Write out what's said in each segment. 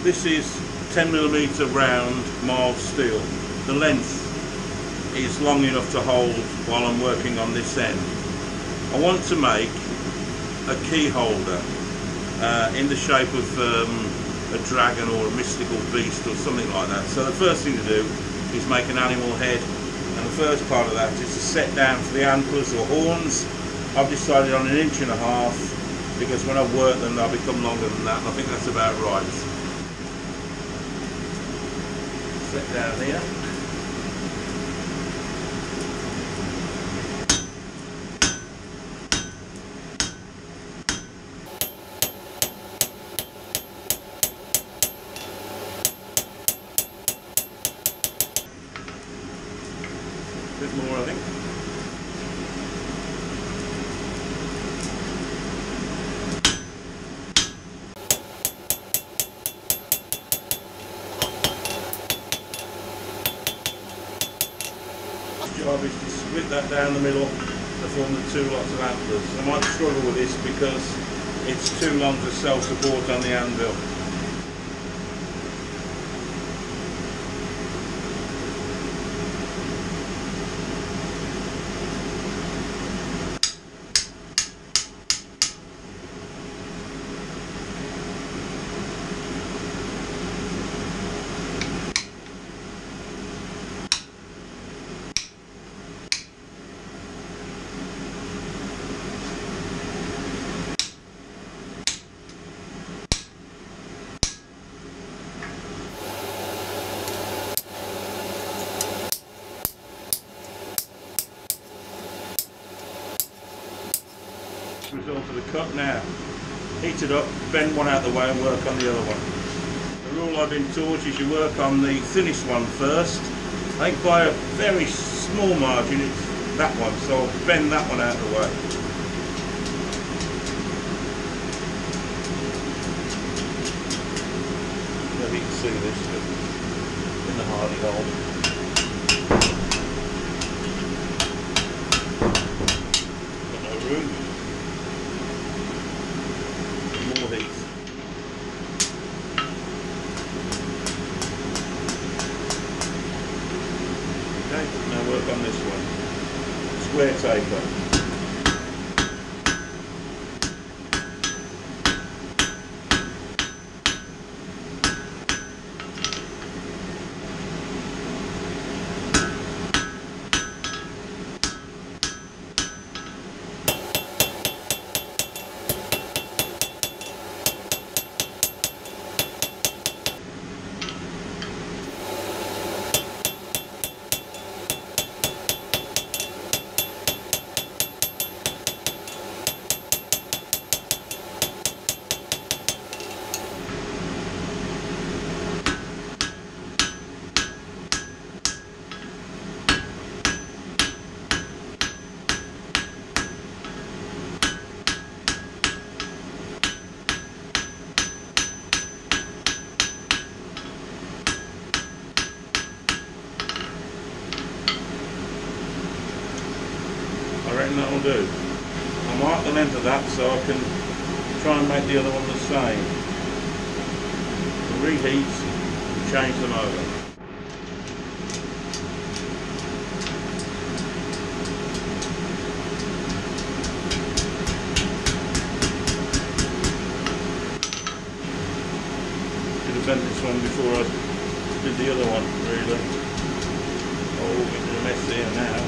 This is 10mm round mild steel. The length is long enough to hold while I'm working on this end. I want to make a key holder in the shape of a dragon or a mystical beast or something like that. So the first thing to do is make an animal head, and the first part of that is to set down for the antlers or horns. I've decided on 1.5 inches because when I work them they'll become longer than that, and I think that's about right. Set down here. A bit more, I think. The job is to split that down the middle to form the two lots of antlers. I might struggle with this because it's too long to self-support on the anvil. Result of the cut now. Heat it up, bend one out of the way and work on the other one. The rule I've been taught is you work on the thinnest one first. I think by a very small margin it's that one, so I'll bend that one out of the way. Maybe you can see this in the hardy hole. Room. More heat. Okay, now work on this one. Square taper. I reckon that'll do. I'll mark the length of that so I can try and make the other one the same. Reheat and change them over. Should have done this one before I did the other one, really. Oh, we're in a mess here now.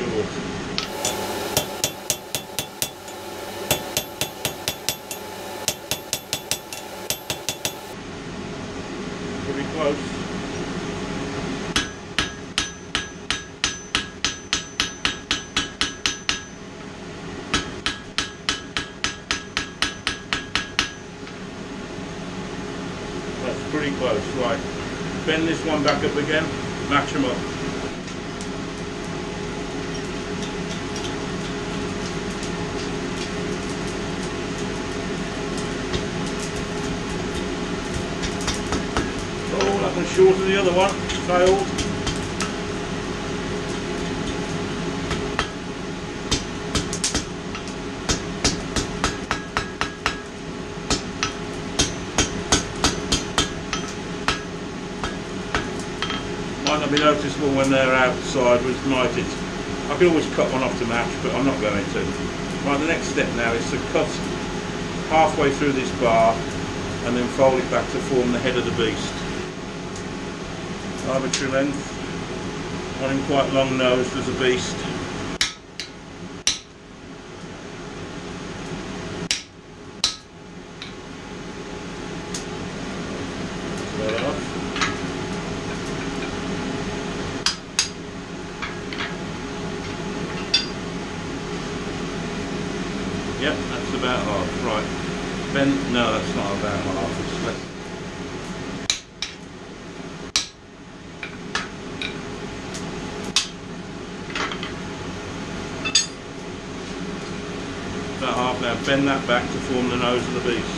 short. Pretty close. That's pretty close, right. Bend this one back up again, match them up. Oh, that one's shorter than the other one, failed. Might not be noticeable when they're outside, might it? I could always cut one off to match, but I'm not going to. Right, the next step now is to cut halfway through this bar and then fold it back to form the head of the beast. Arbitrary length, want him quite long nosed as a beast. That's that off. Yep, that's about half. Right. Bend. No, that's not about half. It's less. About half now. Bend that back to form the nose of the beast.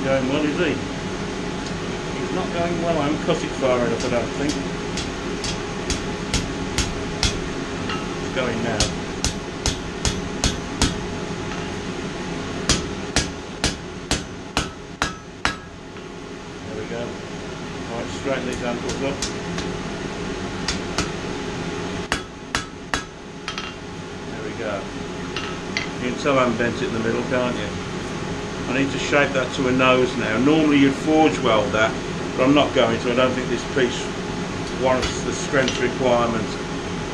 Going well, is he? He's not going well. I haven't cut it far enough, I don't think. It's going now. There we go. Right, straighten these ankles up. There we go. You can tell I haven't bent it in the middle, can't you? I need to shape that to a nose now. Normally you'd forge weld that, but I'm not going to. I don't think this piece warrants the strength requirement,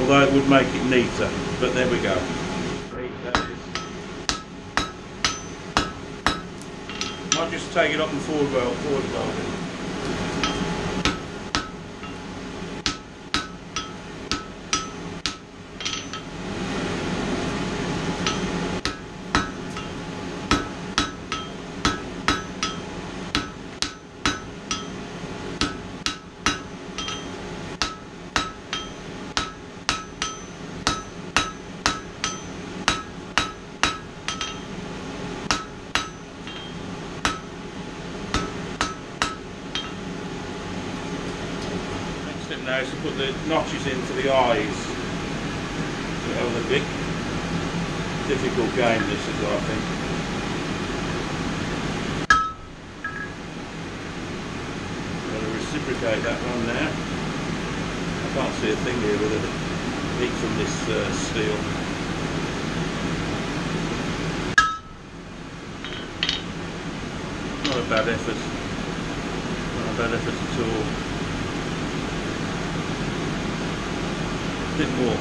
although it would make it neater. But there we go. Might just take it up and forward weld it. Now is to put the notches in for the eyes. Oh, the big difficult game this is, I think. I'm going to reciprocate that one now. I can't see a thing here with a heat from this steel. Not a bad effort. Not a bad effort at all. Bit more.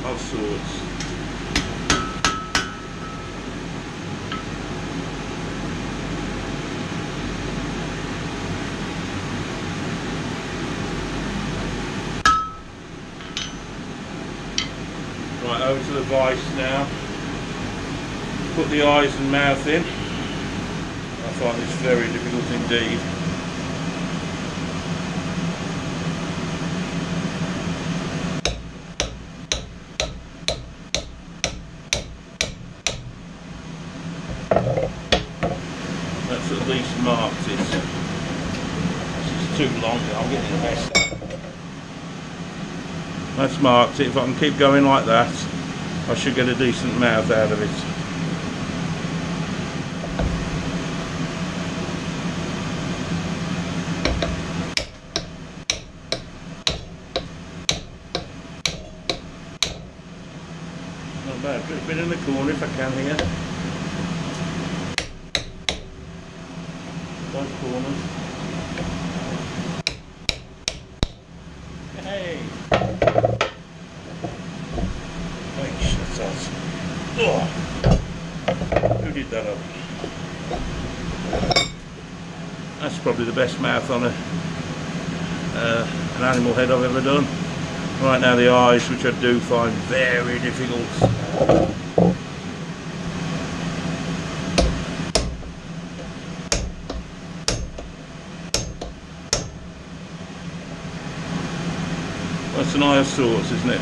All sorts. Right, over to the vise now. Put the eyes and mouth in. I find this very difficult indeed. That's at least marked it. This is too long, I'm getting a mess. That's marked it. If I can keep going like that, I should get a decent mouth out of it. Not bad. Put a bit in the corner if I can here. Both corners. Hey! That's hot. Oh. Who did that up? That's probably the best mouth on an animal head I've ever done. Right now the eyes, which I do find very difficult. That's an eye of sorts, isn't it?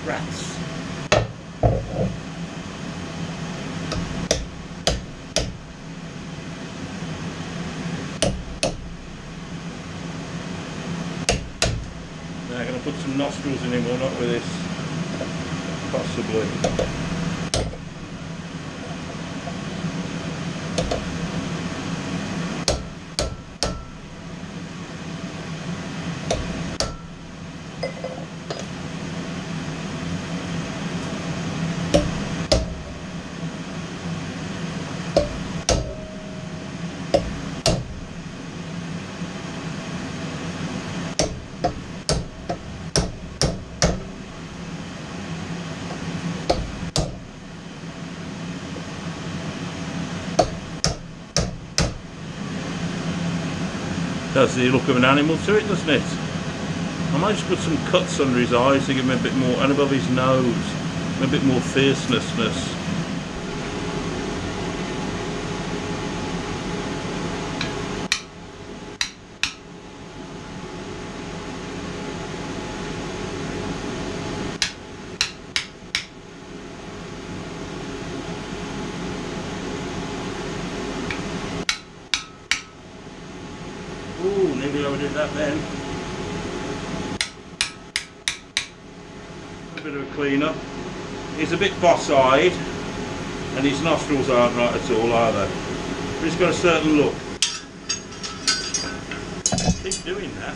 Rats. Now I'm going to put some nostrils in him, or not with this, possibly. Does the look of an animal to it, doesn't it? I might just put some cuts under his eyes to give him a bit more, and above his nose, a bit more fierceness. Ooh, nearly overdid that then. A bit of a clean up. He's a bit boss-eyed, and his nostrils aren't right at all, are they? But he's got a certain look. Keep doing that.